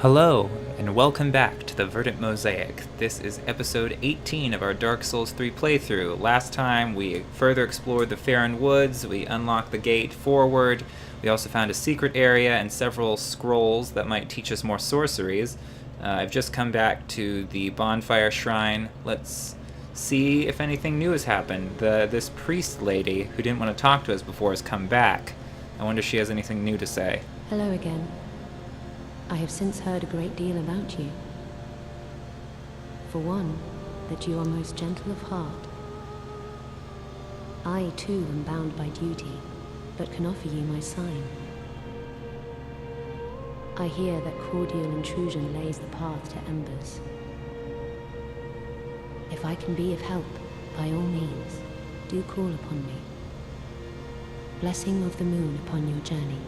Hello, and welcome back to the Verdant Mosaic. This is episode 18 of our Dark Souls 3 playthrough. Last time we further explored the Faron Woods, we unlocked the gate forward, we also found a secret area and several scrolls that might teach us more sorceries. I've just come back to the Bonfire Shrine. Let's see if anything new has happened. This priest lady who didn't want to talk to us before has come back. I wonder if she has anything new to say. Hello again. I have since heard a great deal about you. For one, that you are most gentle of heart. I, too, am bound by duty, but can offer you my sign. I hear that cordial intrusion lays the path to embers. If I can be of help, by all means, do call upon me. Blessing of the moon upon your journey.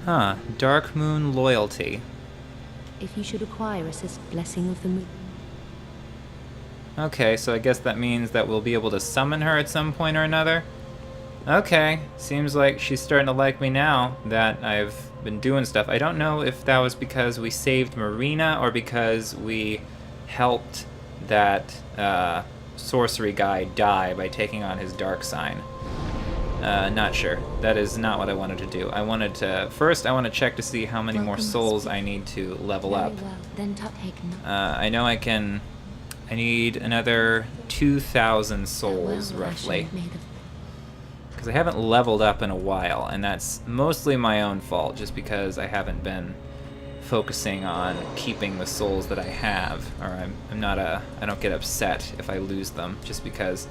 Huh, Dark Moon Loyalty. If you should acquire blessing of the moon. Okay, so I guess that means that we'll be able to summon her at some point or another? Okay, seems like she's starting to like me now that I've been doing stuff. I don't know if that was because we saved Marina or because we helped that sorcery guy die by taking on his dark sign. Not sure. That is not what I wanted to do. I want to check to see how many more souls I need to level up. I know I need another 2,000 souls, roughly. Because I haven't leveled up in a while, and that's mostly my own fault, just because I haven't been focusing on keeping the souls that I have. Or I don't get upset if I lose them, just because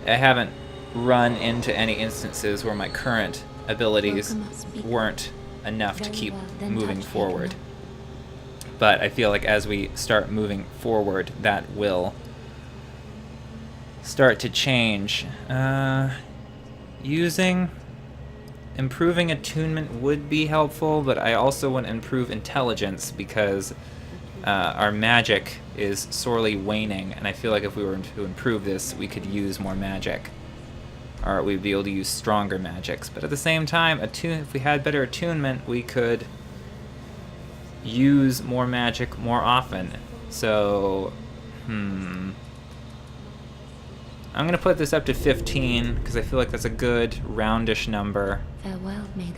I haven't run into any instances where my current abilities weren't enough to keep moving forward. But I feel like as we start moving forward, that will start to change. Improving attunement would be helpful, but I also want to improve intelligence because our magic is sorely waning, and I feel like if we were to improve this, we could use more magic. Or we'd be able to use stronger magics. But at the same time, if we had better attunement, we could use more magic more often. So, I'm going to put this up to 15, because I feel like that's a good, roundish number. Farewell, may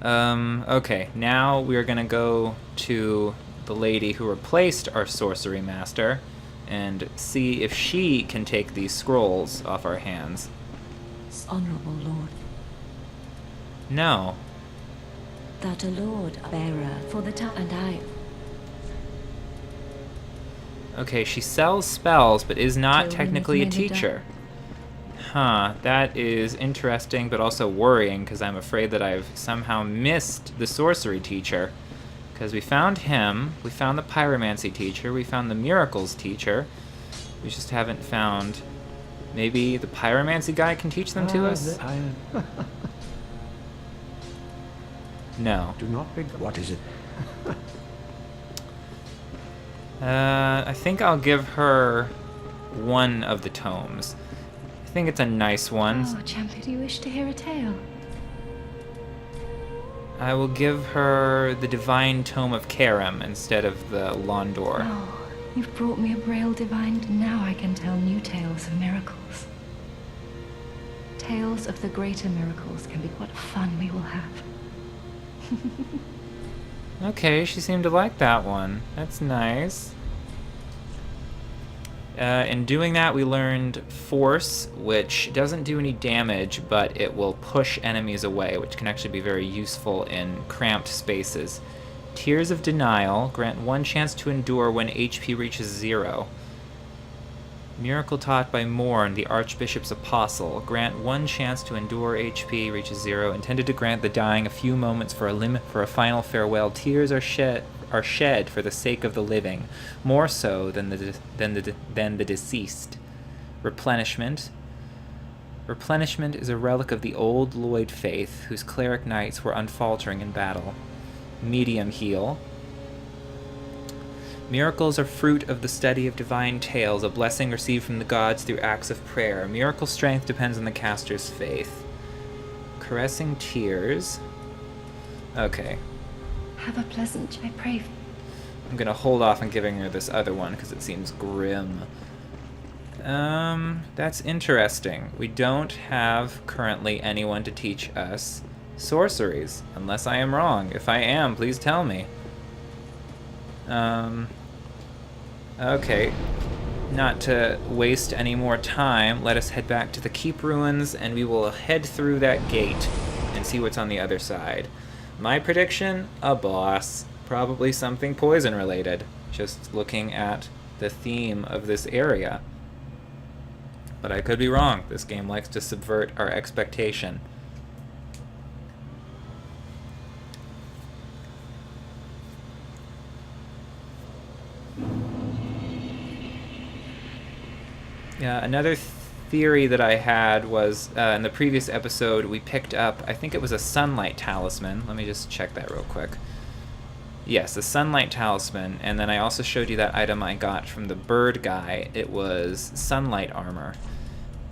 the okay, now we're going to go to the lady who replaced our sorcery master and see if she can take these scrolls off our hands. Honorable Lord. No. That a Lord bearer for the and I. Okay, she sells spells, but is not technically a teacher. Huh, that is interesting, but also worrying, because I'm afraid that I've somehow missed the sorcery teacher. Because we found him, we found the pyromancy teacher, we found the miracles teacher. We just haven't found... Maybe the pyromancy guy can teach them to us? No. Do not big. What is it? I think I'll give her one of the tomes. I think it's a nice one. Oh, champion, do you wish to hear a tale? I will give her the Divine Tome of Karam instead of the Londor. Oh, you've brought me a Braille Divine, and now I can tell new tales of miracles. Tales of the greater miracles can be what fun we will have. Okay, she seemed to like that one. That's nice. In doing that, we learned Force, which doesn't do any damage, but it will push enemies away, which can actually be very useful in cramped spaces. Tears of Denial grant one chance to endure when HP reaches 0. Miracle taught by Morn, the Archbishop's Apostle. Grant one chance to endure HP reaches 0. Intended to grant the dying a few moments for a final farewell. Tears are shed for the sake of the living, more so than the deceased. Replenishment. Replenishment is a relic of the old Lloyd faith, whose cleric knights were unfaltering in battle. Medium heal. Miracles are fruit of the study of divine tales, a blessing received from the gods through acts of prayer. Miracle strength depends on the caster's faith. Caressing Tears. Okay. Have a pleasant, I pray. I'm gonna hold off on giving her this other one because it seems grim. That's interesting. We don't have currently anyone to teach us sorceries, unless I am wrong. If I am, please tell me. Okay. Not to waste any more time, let us head back to the keep ruins, and we will head through that gate and see what's on the other side. My prediction, a boss. Probably something poison related, just looking at the theme of this area. But I could be wrong. This game likes to subvert our expectation. Yeah, another theory that I had was in the previous episode we picked up, I think it was a sunlight talisman. Let me just check that real quick. Yes, the sunlight talisman, and then I also showed you that item I got from the bird guy. It was sunlight armor.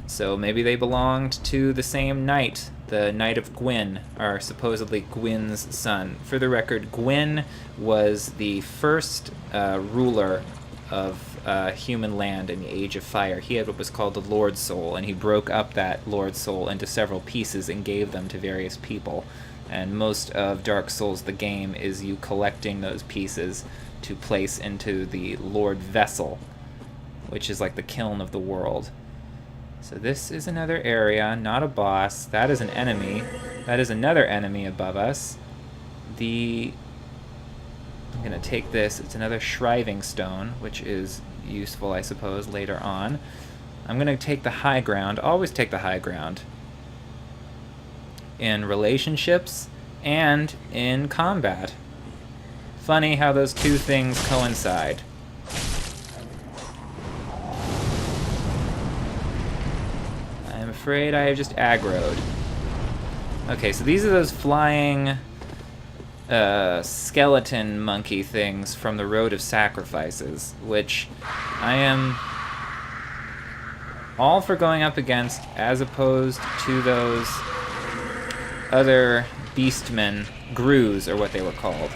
So maybe they belonged to the same knight, the Knight of Gwyn, or supposedly Gwyn's son. For the record, Gwyn was the first ruler of human land in the Age of Fire. He had what was called the Lord Soul, and he broke up that Lord Soul into several pieces and gave them to various people. And most of Dark Souls, the game, is you collecting those pieces to place into the Lord Vessel, which is like the kiln of the world. So this is another area, not a boss. That is an enemy. That is another enemy above us. I'm going to take this. It's another shriving stone, which is useful, I suppose, later on. I'm going to take the high ground. Always take the high ground. In relationships and in combat. Funny how those two things coincide. I'm afraid I have just aggroed. Okay, so these are those flying skeleton monkey things from the Road of Sacrifices, which I am all for going up against, as opposed to those other beastmen. Grues are what they were called.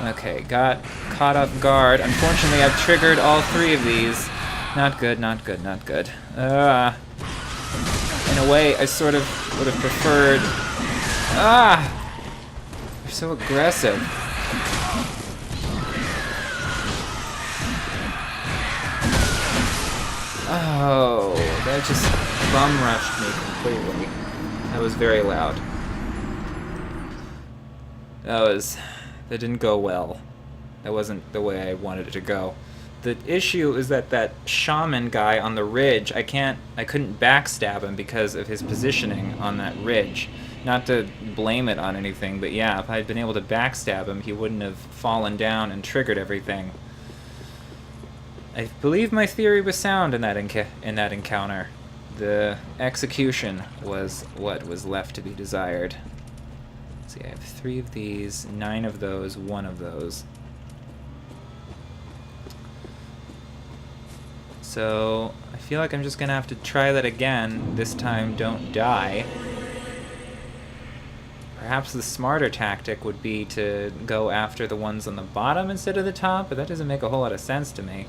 Okay, got caught off guard. Unfortunately, I've triggered all three of these. Not good, not good, not good. In a way, I sort of would have preferred... They're so aggressive. Oh, that just bum rushed me completely. That was very loud. That didn't go well. That wasn't the way I wanted it to go. The issue is that shaman guy on the ridge, I couldn't backstab him because of his positioning on that ridge. Not to blame it on anything, but yeah, if I had been able to backstab him, he wouldn't have fallen down and triggered everything. I believe my theory was sound in that encounter. The execution was what was left to be desired. Let's see, I have 3 of these, 9 of those, 1 of those. So I feel like I'm just gonna have to try that again. This time, don't die. Perhaps the smarter tactic would be to go after the ones on the bottom instead of the top, but that doesn't make a whole lot of sense to me.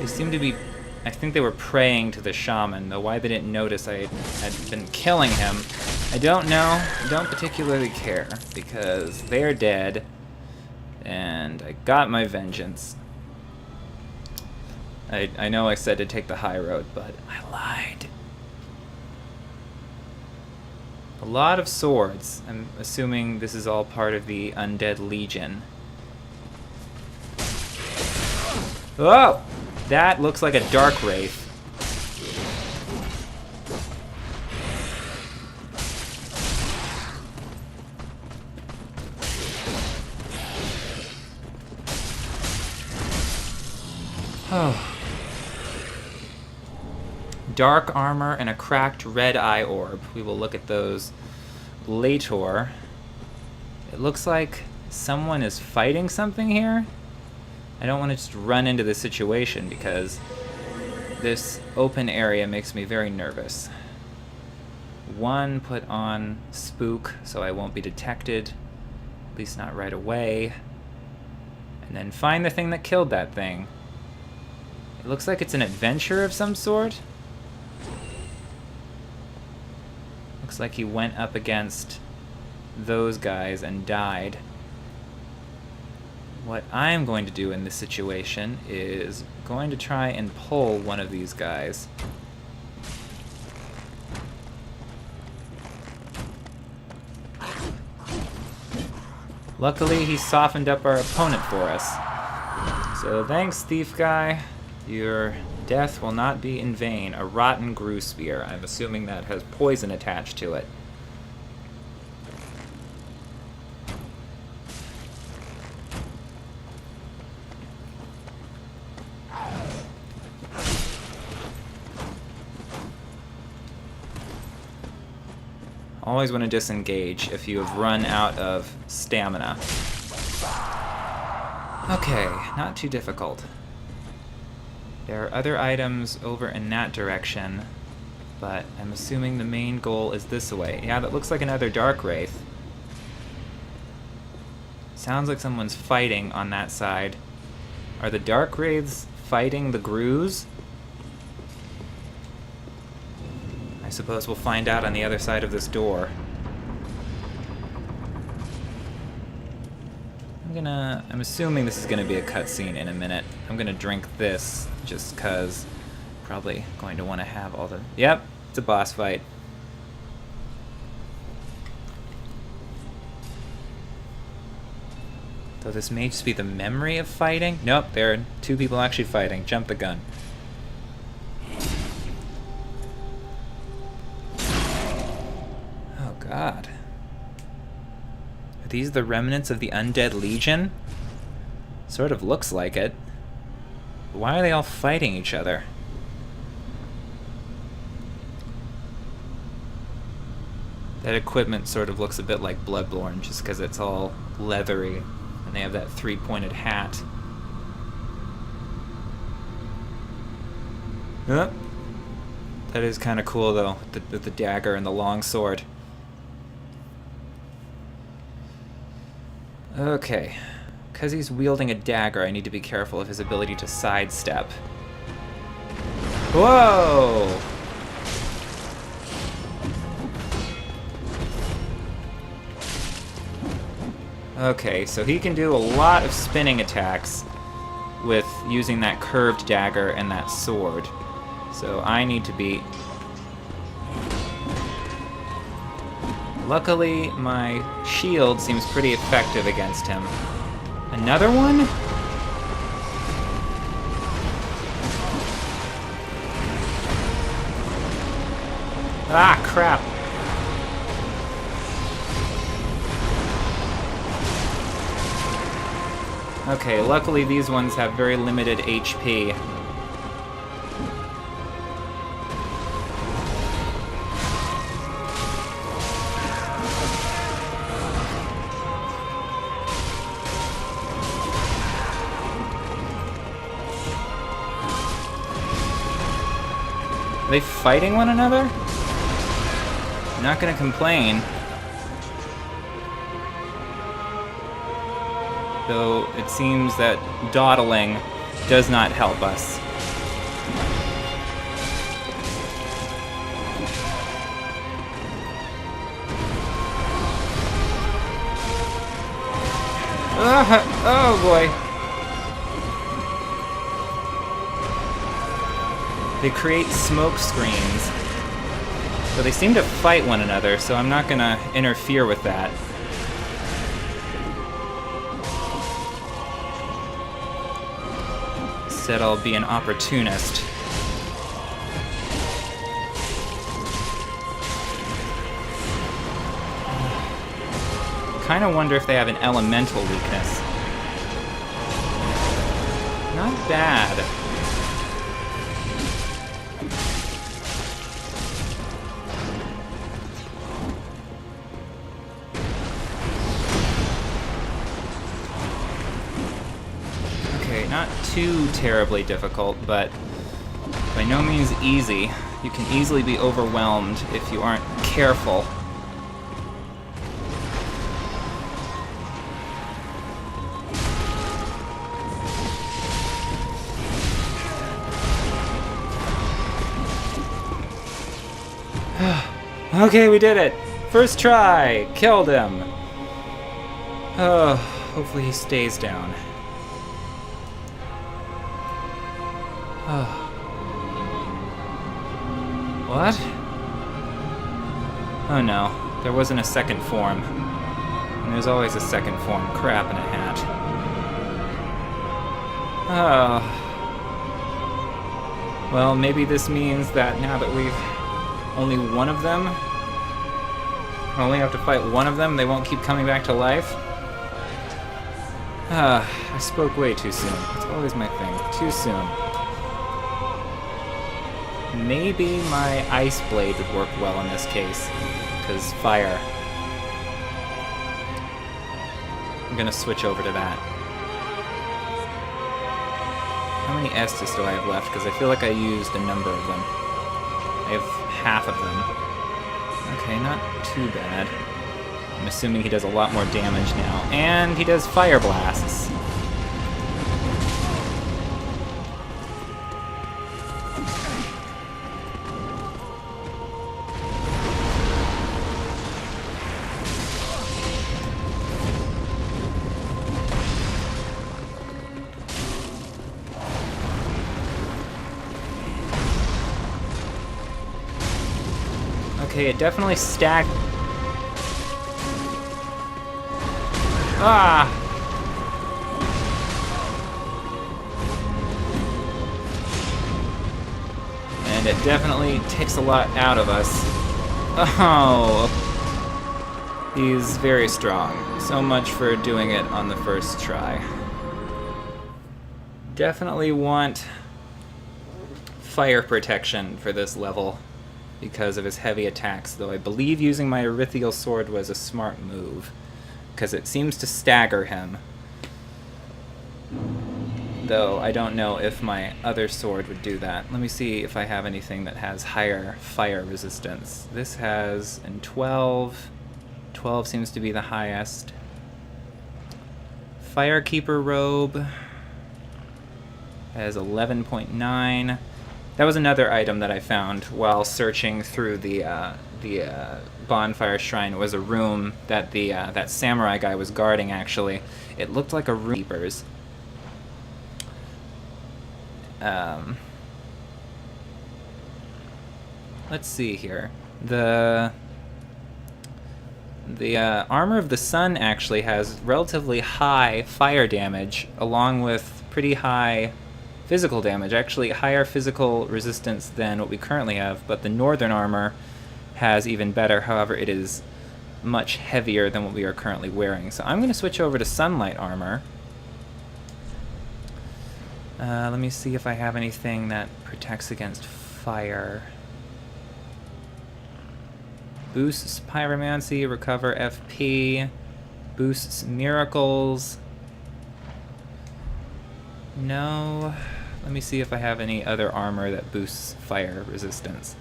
They seem to be... I think they were praying to the shaman, though why they didn't notice I had been killing him, I don't know. I don't particularly care, because they're dead, and I got my vengeance. I know I said to take the high road, but I lied. A lot of swords. I'm assuming this is all part of the Undead Legion. Oh! That looks like a dark wraith. Oh. Dark armor and a cracked red eye orb. We will look at those later. It looks like someone is fighting something here. I don't want to just run into the situation because this open area makes me very nervous. One, put on spook so I won't be detected, at least not right away. And then find the thing that killed that thing. It looks like it's an adventure of some sort. Looks like he went up against those guys and died. What I'm going to do in this situation is going to try and pull one of these guys. Luckily, he softened up our opponent for us. So thanks, thief guy. Your death will not be in vain. A rotten grew spear. I'm assuming that has poison attached to it. Always want to disengage if you have run out of stamina. Okay, not too difficult. There are other items over in that direction, but I'm assuming the main goal is this way. Yeah, that looks like another dark wraith. Sounds like someone's fighting on that side. Are the dark wraiths fighting the Grews? I suppose we'll find out on the other side of this door. I'm assuming this is gonna be a cutscene in a minute. I'm gonna drink this just cause probably going to want to have all the... Yep, it's a boss fight. Though this may just be the memory of fighting. Nope, there are two people actually fighting. Jump the gun. Oh god. Are these the remnants of the Undead Legion? Sort of looks like it. Why are they all fighting each other? That equipment sort of looks a bit like Bloodborne, just because it's all leathery, and they have that three-pointed hat. Yep. That is kind of cool, though, with the dagger and the long sword. Okay. Because he's wielding a dagger, I need to be careful of his ability to sidestep. Whoa! Okay, so he can do a lot of spinning attacks with using that curved dagger and that sword. So I need to be... Luckily, my shield seems pretty effective against him. Another one? Ah, crap. Okay, luckily these ones have very limited HP. Are they fighting one another? I'm not gonna complain. Though it seems that dawdling does not help us. Oh boy. They create smoke screens. So they seem to fight one another, so I'm not gonna interfere with that. Instead, I'll be an opportunist. Kind of wonder if they have an elemental weakness. Not bad. Okay, not too terribly difficult, but by no means easy. You can easily be overwhelmed if you aren't careful. Okay, we did it! First try! Killed him! Oh, hopefully he stays down. Oh. What? Oh no, there wasn't a second form. And there's always a second form. Crap in a hat. Oh. Well, maybe this means that now that we've only one of them, I only have to fight one of them, they won't keep coming back to life? I spoke way too soon. That's always my thing. Too soon. Maybe my Ice Blade would work well in this case, because fire. I'm gonna switch over to that. How many Estus do I have left? Because I feel like I used a number of them. I have half of them. Okay, not too bad. I'm assuming he does a lot more damage now. And he does fire blasts. Okay, it definitely stacked. Ah! And it definitely takes a lot out of us. Oh! He's very strong. So much for doing it on the first try. Definitely want fire protection for this level because of his heavy attacks, though I believe using my Erythial Sword was a smart move, because it seems to stagger him. Though I don't know if my other sword would do that. Let me see if I have anything that has higher fire resistance. This has in 12. 12 seems to be the highest. Firekeeper Robe has 11.9. That was another item that I found while searching through the Bonfire Shrine. It was a room that that samurai guy was guarding, actually. It looked like a room keeper's. Let's see here. The Armor of the Sun actually has relatively high fire damage, along with pretty high physical damage. Actually, higher physical resistance than what we currently have, but the Northern Armor has even better. However, it is much heavier than what we are currently wearing. So I'm going to switch over to Sunlight Armor. Let me see if I have anything that protects against fire. Boosts Pyromancy, recover FP, boosts miracles. No. Let me see if I have any other armor that boosts fire resistance.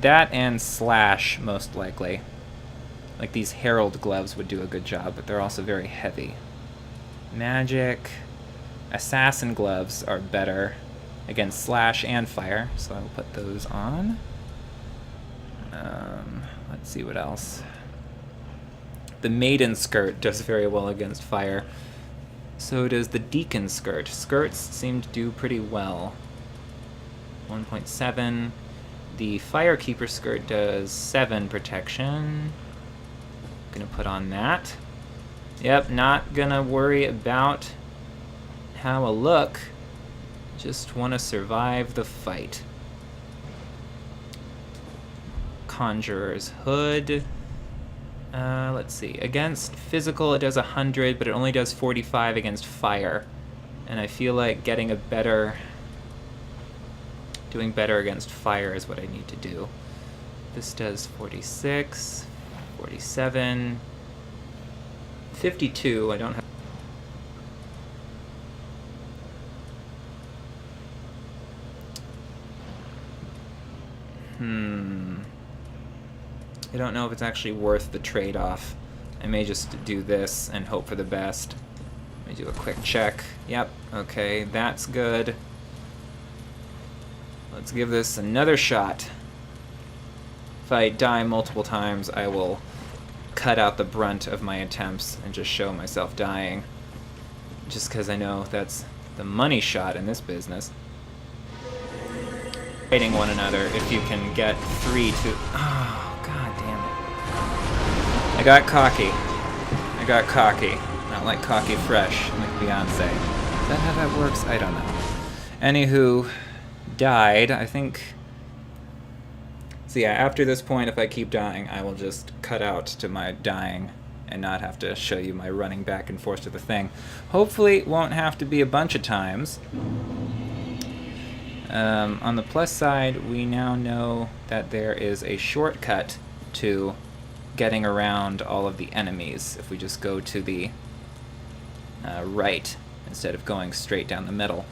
That and slash, most likely. Like these Herald gloves would do a good job, but they're also very heavy. Magic. Assassin gloves are better against slash and fire, so I will put those on. Let's see what else. The Maiden Skirt does very well against fire. So does the Deacon Skirt. Skirts seem to do pretty well. 1.7. The Firekeeper Skirt does 7 protection. Gonna put on that. Yep, not gonna worry about how I look. Just want to survive the fight. Conjurer's Hood. Let's see. Against physical, it does 100, but it only does 45 against fire. And I feel like getting a better... doing better against fire is what I need to do. This does 46, 47, 52. I don't have... I don't know if it's actually worth the trade-off. I may just do this and hope for the best. Let me do a quick check. Yep, okay, that's good. Let's give this another shot. If I die multiple times, I will cut out the brunt of my attempts and just show myself dying. Just because I know that's the money shot in this business. Fighting one another if you can get 3 to... Oh, god damn it. I got cocky. Not like cocky fresh, like Beyonce. Is that how that works? I don't know. Anywho, died, I think... So yeah, after this point, if I keep dying, I will just cut out to my dying and not have to show you my running back and forth to the thing. Hopefully it won't have to be a bunch of times. On the plus side, we now know that there is a shortcut to getting around all of the enemies if we just go to the right instead of going straight down the middle.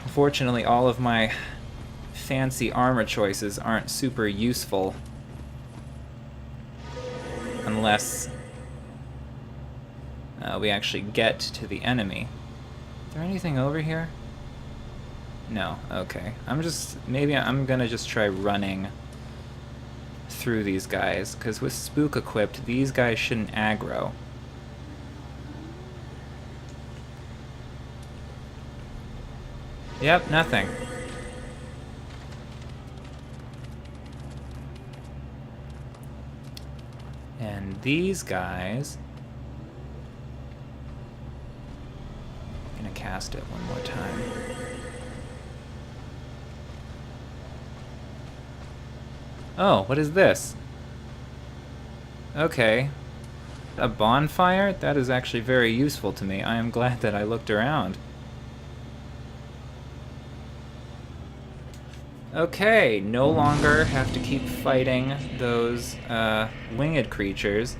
Unfortunately, all of my fancy armor choices aren't super useful unless we actually get to the enemy. Is there anything over here? No, okay. Maybe I'm gonna just try running through these guys, because with Spook equipped, these guys shouldn't aggro. Yep, nothing. And these guys... I'm gonna cast it one more time. Oh, what is this? Okay. A bonfire? That is actually very useful to me. I am glad that I looked around. Okay, no longer have to keep fighting those winged creatures.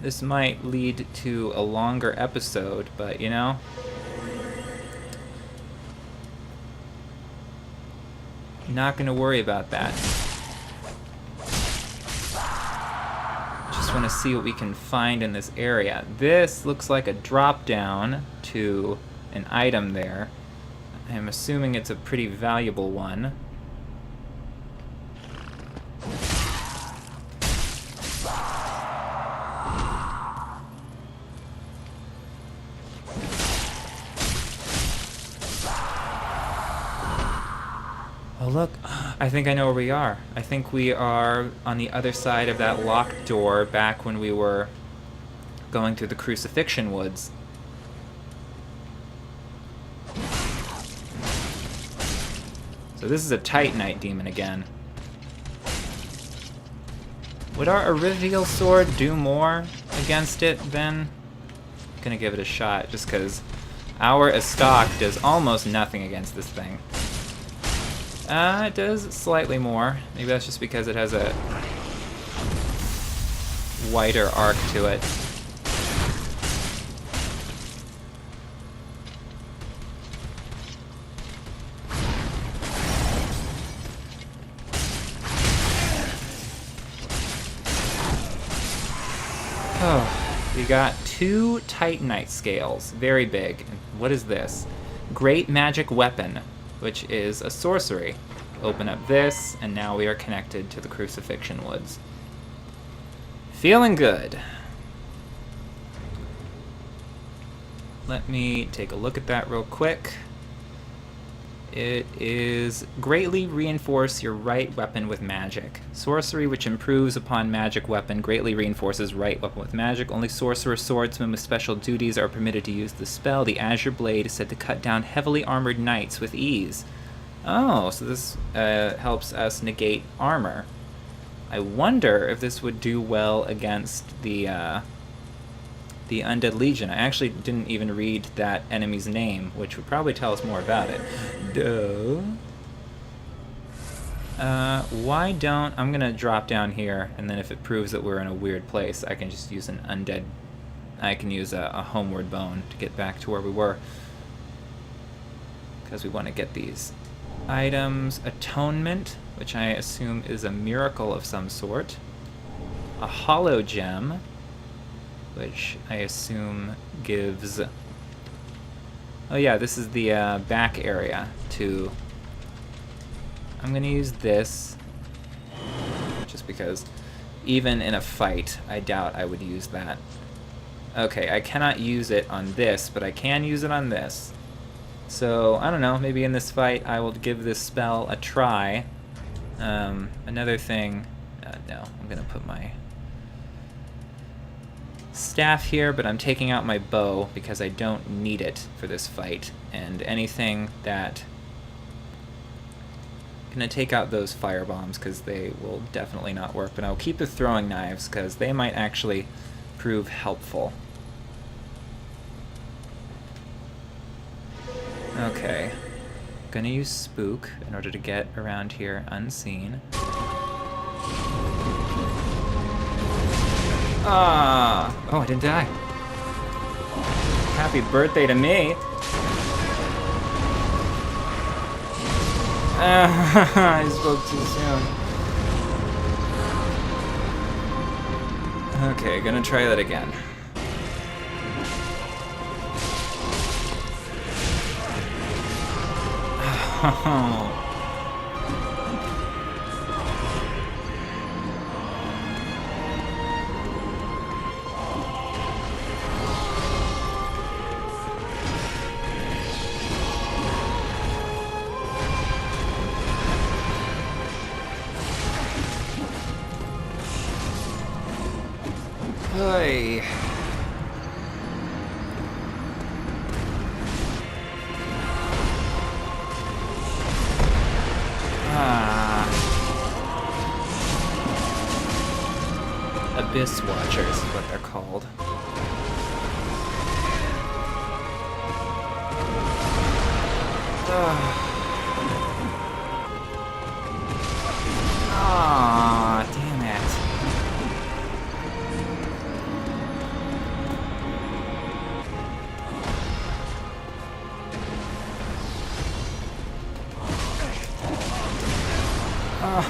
This might lead to a longer episode, but you know... Not gonna worry about that. Just want to see what we can find in this area. This looks like a drop down to an item there. I'm assuming it's a pretty valuable one. Oh look, I think I know where we are. I think we are on the other side of that locked door back when we were going through the Crucifixion Woods. So this is a Titanite demon again. Would our Arivial Sword do more against it then? I'm gonna give it a shot just because our Estoc does almost nothing against this thing. It does slightly more. Maybe that's just because it has a wider arc to it. Oh, we got 2 Titanite scales. Very big. What is this? Great Magic Weapon, which is a sorcery. Open up this, and now we are connected to the Crucifixion Woods. Feeling good. Let me take a look at that real quick. It is greatly reinforce your right weapon with magic. Sorcery which improves upon magic weapon greatly reinforces right weapon with magic. Only sorcerer swordsmen with special duties are permitted to use the spell. The Azure Blade is said to cut down heavily armored knights with ease. Oh, so this helps us negate armor. I wonder if this would do well against the Undead Legion. I actually didn't even read that enemy's name, which would probably tell us more about it. Duh. Why don't... I'm gonna drop down here, and then if it proves that we're in a weird place, I can just use an undead... I can use a homeward bone to get back to where we were. Because we want to get these items. Atonement, which I assume is a miracle of some sort. A hollow gem, which I assume gives... Oh yeah, this is the back area to... I'm gonna use this, just because even in a fight, I doubt I would use that. Okay, I cannot use it on this, but I can use it on this. So, I don't know, maybe in this fight I will give this spell a try. Another thing... no, I'm gonna put my staff here, but I'm taking out my bow because I don't need it for this fight. And anything that... I'm gonna take out those fire bombs because they will definitely not work, but I'll keep the throwing knives because they might actually prove helpful. Okay, gonna use Spook in order to get around here unseen. Ah! Oh, I didn't die. Happy birthday to me! I spoke too soon. Okay, gonna try that again. Hey. Abyss Watchers is what they're called. Ah, damn it.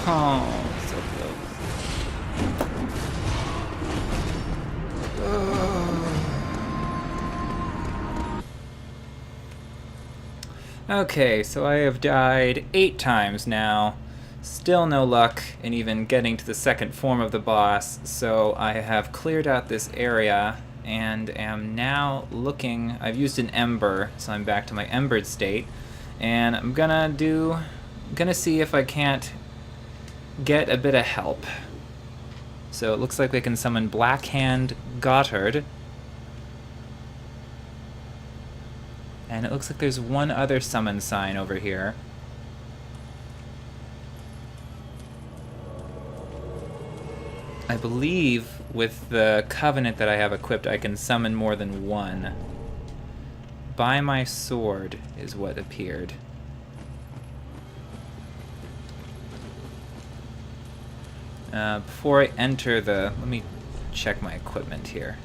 Oh, so close. Okay, so I have died 8 times now. Still no luck in even getting to the second form of the boss, so I have cleared out this area and am now looking... I've used an ember, so I'm back to my embered state, and I'm gonna see if I can't get a bit of help. So it looks like we can summon Blackhand Gothard. And it looks like there's one other summon sign over here. I believe with the covenant that I have equipped, I can summon more than one. By my sword is what appeared. Before I enter the... Let me check my equipment here.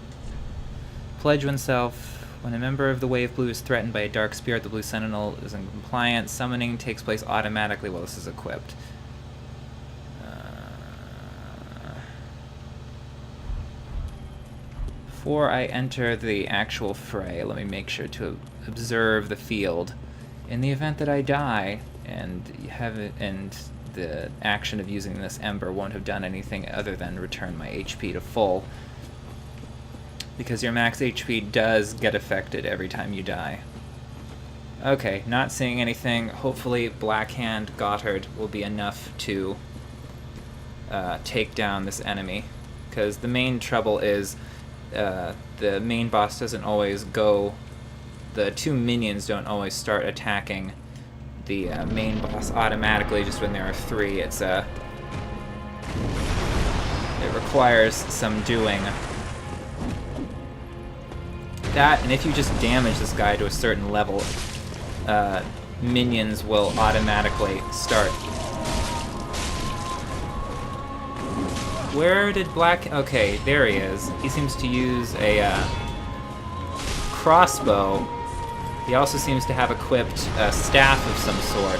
Pledge oneself. When a member of the Wave Blue is threatened by a dark spirit, the Blue Sentinel is in compliance. Summoning takes place automatically while this is equipped. Before I enter the actual fray, let me make sure to observe the field. In the event that I die, and the action of using this ember won't have done anything other than return my HP to full, because your max HP does get affected every time you die. Okay, not seeing anything. Hopefully Blackhand Gothard will be enough to take down this enemy. Because the main trouble is the main boss doesn't always go... The two minions don't always start attacking the main boss automatically just when there are three. It requires some doing. That, and if you just damage this guy to a certain level, minions will automatically start. Where did Black... Okay, there he is. He seems to use a crossbow. He also seems to have equipped a staff of some sort.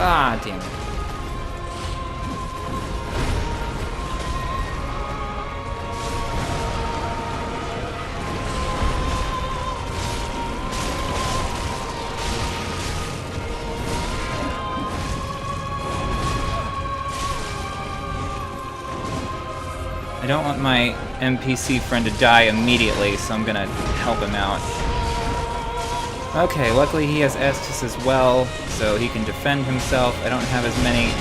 Ah, damn it. I don't want my NPC friend to die immediately, so I'm gonna help him out. Okay, luckily he has Estus as well, so he can defend himself. I don't have as many...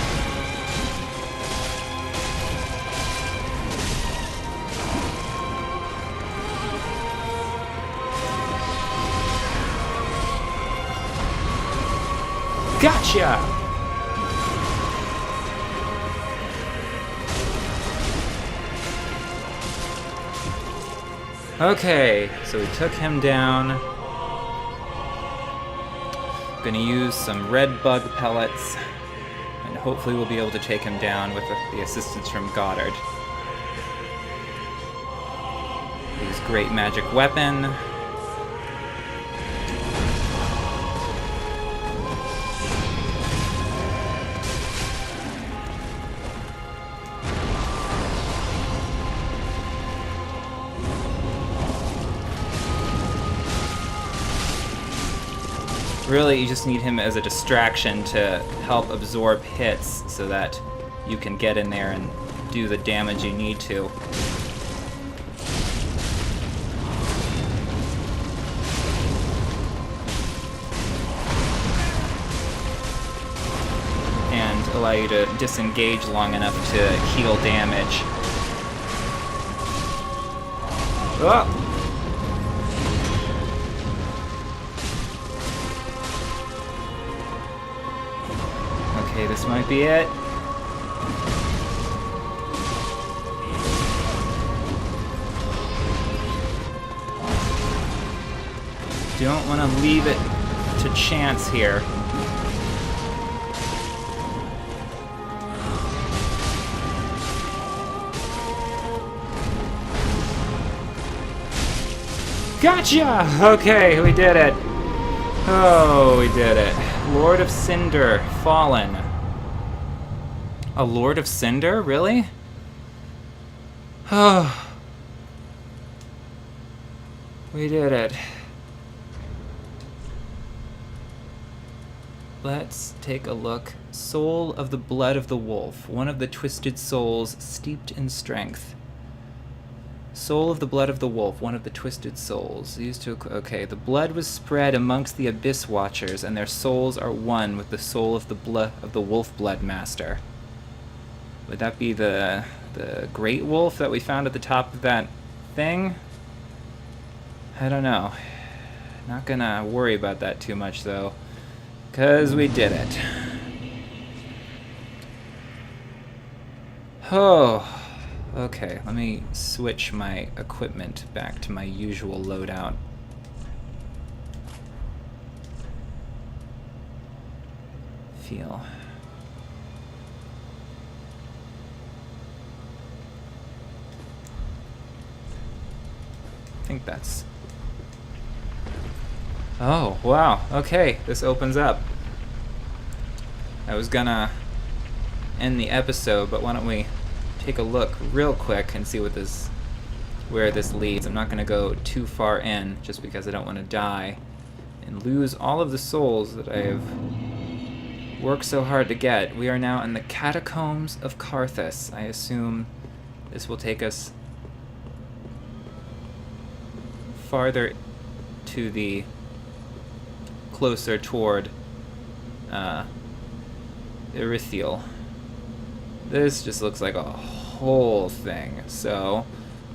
Gotcha! Okay, so we took him down. Gonna use some red bug pellets, and hopefully we'll be able to take him down with the assistance from Goddard. Use great magic weapon. Really, you just need him as a distraction to help absorb hits so that you can get in there and do the damage you need to. And allow you to disengage long enough to heal damage. Oh! Okay, this might be it. Don't want to leave it to chance here. Gotcha! Okay, we did it. Oh, we did it. Lord of Cinder, fallen. A Lord of Cinder? Really? Oh. We did it. Let's take a look. Soul of the Blood of the Wolf, one of the twisted souls steeped in strength. Soul of the Blood of the Wolf, one of the twisted souls. Used to... Okay, the blood was spread amongst the Abyss Watchers, and their souls are one with the soul of the Wolf Blood Master. Would that be the Great Wolf that we found at the top of that thing? I don't know. Not gonna worry about that too much, though, because we did it. Oh, okay, let me switch my equipment back to my usual loadout. Feel. I think that's... Oh, wow. Okay, this opens up. I was gonna end the episode, but why don't we take a look real quick and see what this where this leads. I'm not going to go too far in just because I don't want to die and lose all of the souls that I have worked so hard to get. We are now in the Catacombs of Karthus. I assume this will take us farther to the closer toward Erithiel. This just looks like a whole thing. So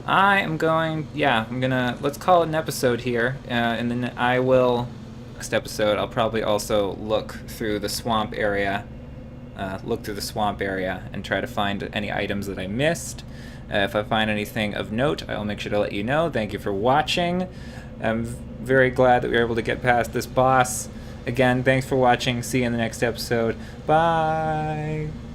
I am going, I'm gonna, let's call it an episode here, and then I will, next episode, I'll probably also look through the swamp area, and try to find any items that I missed. If I find anything of note, I will make sure to let you know. Thank you for watching. I'm very glad that we were able to get past this boss. Again, thanks for watching. See you in the next episode. Bye!